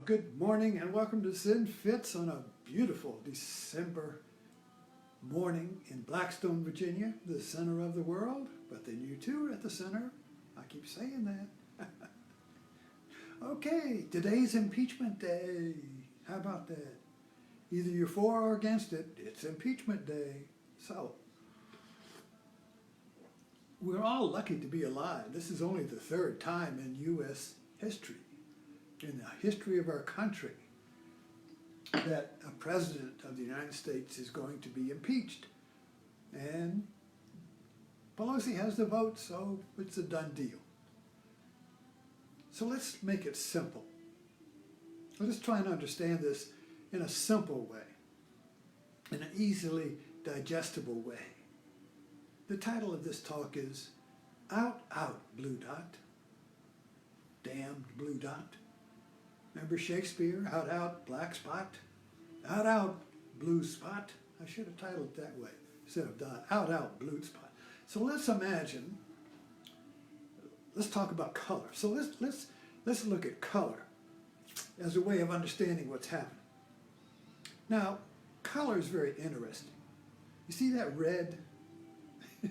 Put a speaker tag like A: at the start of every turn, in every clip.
A: good morning and welcome to Sin Fits on a beautiful December morning in Blackstone, Virginia, the center of the world. But then you too are at the center. I keep saying that. Okay, today's impeachment day. How about that? Either you're for or against it, it's impeachment day. So, we're all lucky to be alive. This is only the third time in U.S. history, in the history of our country, that a president of the United States is going to be impeached. And Pelosi has the vote, so it's a done deal. So let's make it simple. Let's try and understand this in a simple way, in an easily digestible way. The title of this talk is Out, Out, Blue Dot. Damned blue dot. Remember Shakespeare? Out, out, black spot. Out, out, blue spot. I should have titled it that way instead of dot. Out, out, blue spot. So let's imagine. Let's talk about color. So let's look at color as a way of understanding what's happening. Now, color is very interesting. You see that red? You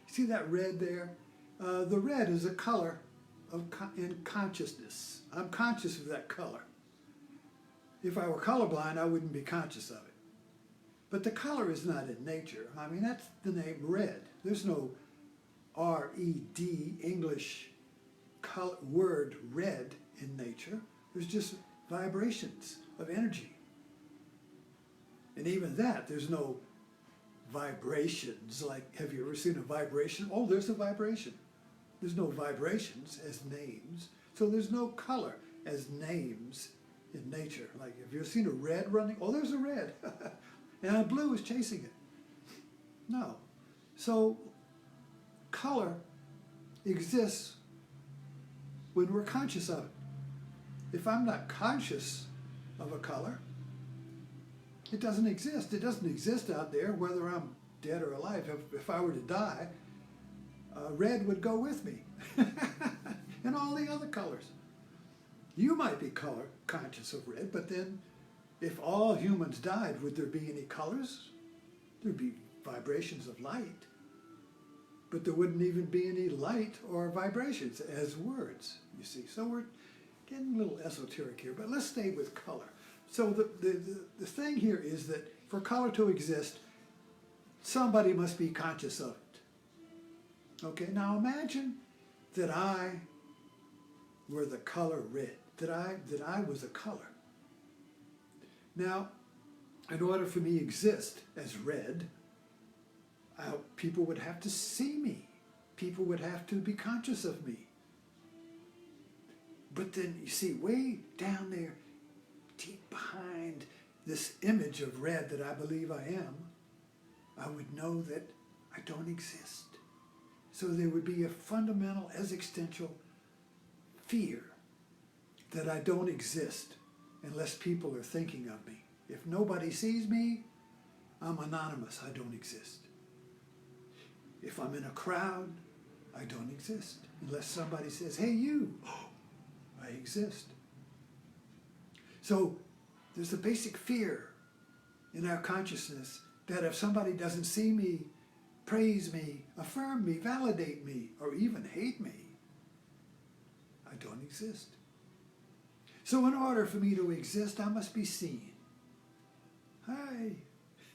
A: see that red there? The red is a color in consciousness. I'm conscious of that color. If I were colorblind, I wouldn't be conscious of it. But the color is not in nature. I mean, that's the name red. There's no R-E-D English word red in nature. There's just vibrations of energy. And even that, there's no vibrations. Like, have you ever seen a vibration? Oh, there's a vibration. There's no vibrations as names. So there's no color as names in nature. Like, have you ever seen a red running? Oh, there's a red. And a blue is chasing it. No. So color exists when we're conscious of it. If I'm not conscious of a color, it doesn't exist. It doesn't exist out there whether I'm dead or alive. If I were to die, red would go with me. And all the other colors. You might be color conscious of red, but then if all humans died, would there be any colors? There'd be vibrations of light. But there wouldn't even be any light or vibrations as words, you see. So we're getting a little esoteric here, but let's stay with color. So the thing here is that for color to exist, somebody must be conscious of it. Okay, now imagine that I were the color red, that I was a color. Now, in order for me to exist as red, people would have to see me. People would have to be conscious of me. But then, you see, way down there, deep behind this image of red that I believe I am, I would know that I don't exist. So there would be a fundamental existential fear that I don't exist unless people are thinking of me. If nobody sees me, I'm anonymous. I don't exist. If I'm in a crowd, I don't exist unless somebody says, hey, you, I exist. So there's a basic fear in our consciousness that if somebody doesn't see me, praise me, affirm me, validate me, or even hate me, I don't exist. So in order for me to exist, I must be seen. Hi.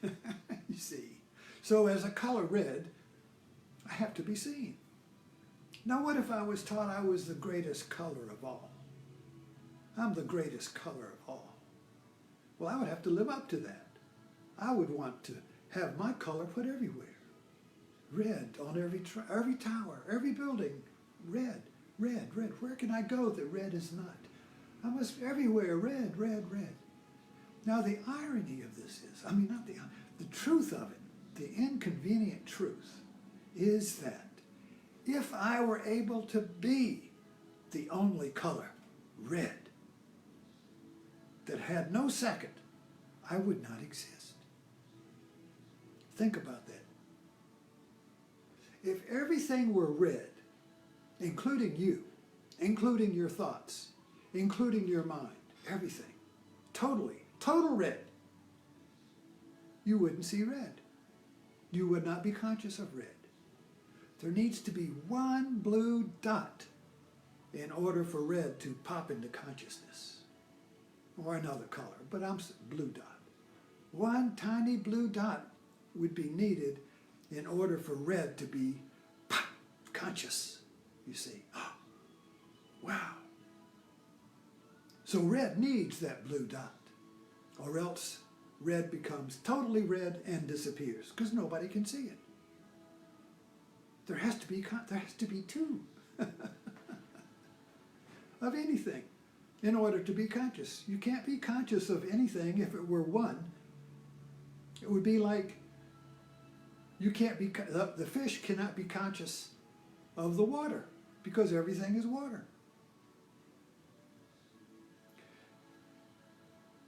A: You see. So as a color red, I have to be seen. Now what if I was taught I was the greatest color of all? I'm the greatest color of all. Well, I would have to live up to that. I would want to have my color put everywhere. Red on every tower, every building. Red, red, red. Where can I go that red is not? I must be everywhere, red, red, red. Now the irony of this is, not the truth of it, the inconvenient truth is that if I were able to be the only color, red, that had no second, I would not exist. Think about that. If everything were red, including you, including your thoughts, including your mind, everything, totally, total red, you wouldn't see red. You would not be conscious of red. There needs to be one blue dot in order for red to pop into consciousness. Or another color, but I'm blue dot. One tiny blue dot would be needed in order for red to be pop, conscious, you see. Oh, wow. So red needs that blue dot, or else red becomes totally red and disappears, because nobody can see it. There has to be two of anything in order to be conscious. You can't be conscious of anything if it were one. It would be like you can't be, the fish cannot be conscious of the water because everything is water.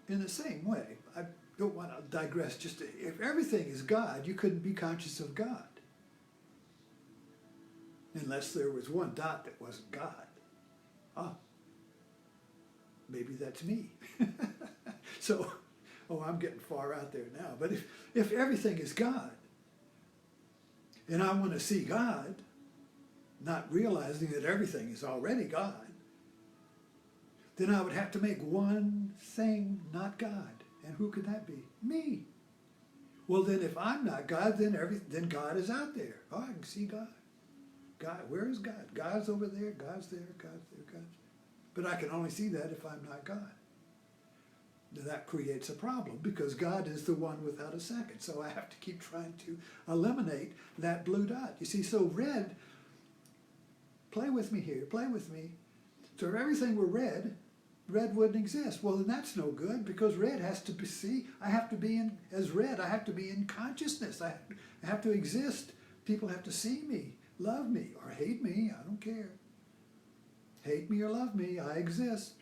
A: In the same way, I don't want to digress, if everything is God, you couldn't be conscious of God. Unless there was one dot that wasn't God. Ah, maybe that's me. So, I'm getting far out there now. But if everything is God, and I want to see God, not realizing that everything is already God, then I would have to make one thing not God. And who could that be? Me. Well, then if I'm not God, then God is out there. Oh, I can see God. God, where is God? God's over there, God's there, God's there, God's there. But I can only see that if I'm not God. Now that creates a problem because God is the one without a second. So I have to keep trying to eliminate that blue dot. You see, so red, play with me here, play with me. So if everything were red, red wouldn't exist. Well, then that's no good because red has to be, I have to be in, as red, I have to be in consciousness. I have to exist. People have to see me, love me, or hate me, I don't care. Hate me or love me, I exist.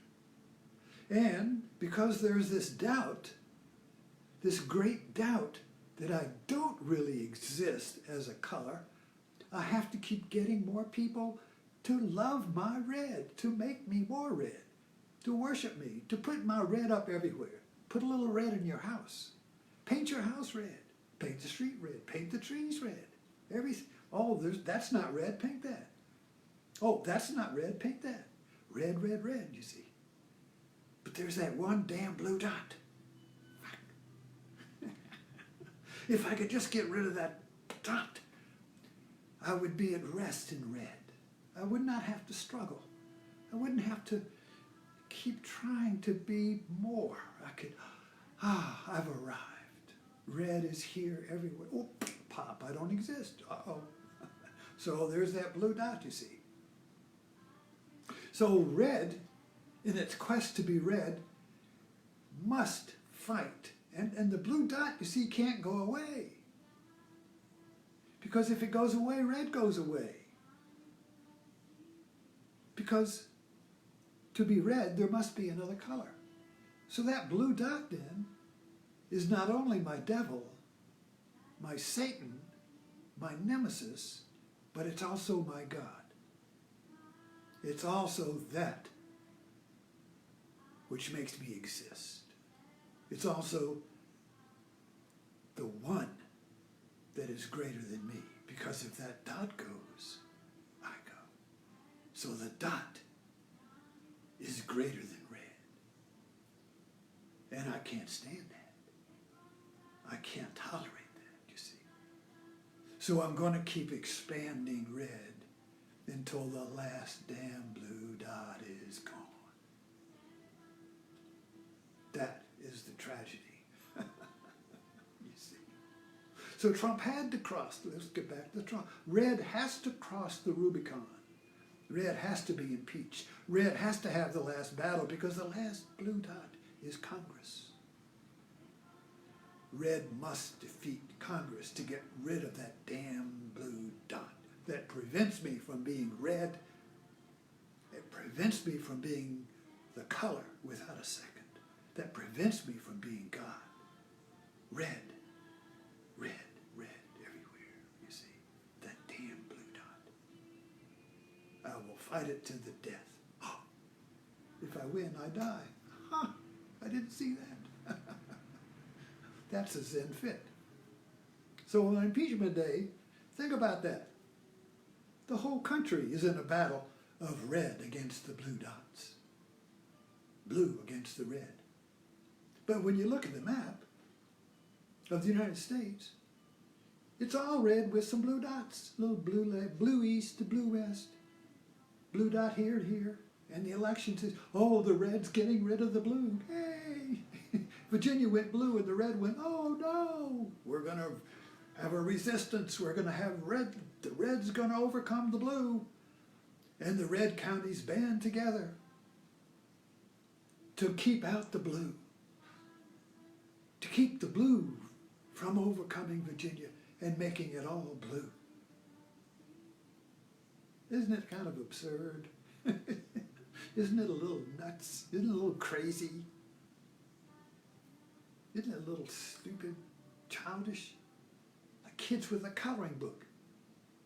A: And because there's this doubt, this great doubt that I don't really exist as a color, I have to keep getting more people to love my red, to make me more red, to worship me, to put my red up everywhere. Put a little red in your house. Paint your house red. Paint the street red. Paint the trees red. Everything. Oh, that's not red, paint that. Oh, that's not red, paint that. Red, red, red, you see. But there's that one damn blue dot. If I could just get rid of that dot, I would be at rest in red. I would not have to struggle. I wouldn't have to keep trying to be more. I could, I've arrived. Red is here everywhere. Oh, pop, I don't exist. Uh-oh. So there's that blue dot, you see. So red, in its quest to be red, must fight. And the blue dot, you see, can't go away. Because if it goes away, red goes away. Because to be red, there must be another color. So that blue dot then is not only my devil, my Satan, my nemesis, but it's also my God. It's also that which makes me exist. It's also the one that is greater than me, because if that dot goes, I go. So the dot is greater than red. And I can't stand that. I can't tolerate that, you see. So I'm going to keep expanding red until the last damn blue dot is gone. That is the tragedy. You see. So Trump had to cross, let's get back to Trump. Red has to cross the Rubicon. Red has to be impeached. Red has to have the last battle because the last blue dot is Congress. Red must defeat Congress to get rid of that damn blue dot that prevents me from being red. It prevents me from being the color without a second. That prevents me from being God. Red, red, red everywhere, you see. That damn blue dot. I will fight it to the death. Oh, if I win, I die. See that? That's a Zen fit. So on impeachment day, think about that. The whole country is in a battle of red against the blue dots. Blue against the red. But when you look at the map of the United States, it's all red with some blue dots. Little blue east to blue west. Blue dot here to here. And the election says, oh, the red's getting rid of the blue. Hey! Virginia went blue and the red went, oh no! We're going to have a resistance. We're going to have red. The red's going to overcome the blue. And the red counties band together to keep out the blue. To keep the blue from overcoming Virginia and making it all blue. Isn't it kind of absurd? Isn't it a little nuts? Isn't it a little crazy? Isn't it a little stupid, childish? Like kids with a coloring book.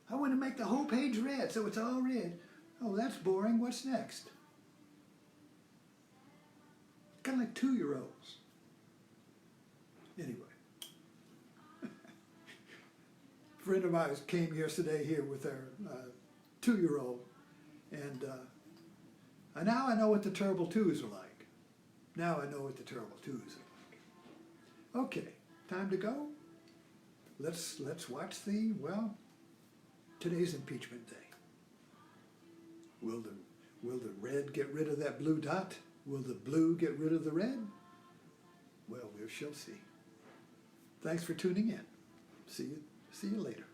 A: I want to make the whole page red, so it's all red. Oh, that's boring. What's next? Kind of like 2-year-olds. Anyway. A friend of mine came yesterday here with their 2-year-old, and now I know what the terrible twos are like. Now I know what the terrible twos are like. Okay, time to go. Let's watch today's impeachment day. Will the red get rid of that blue dot? Will the blue get rid of the red? Well, we shall see. Thanks for tuning in. See you later.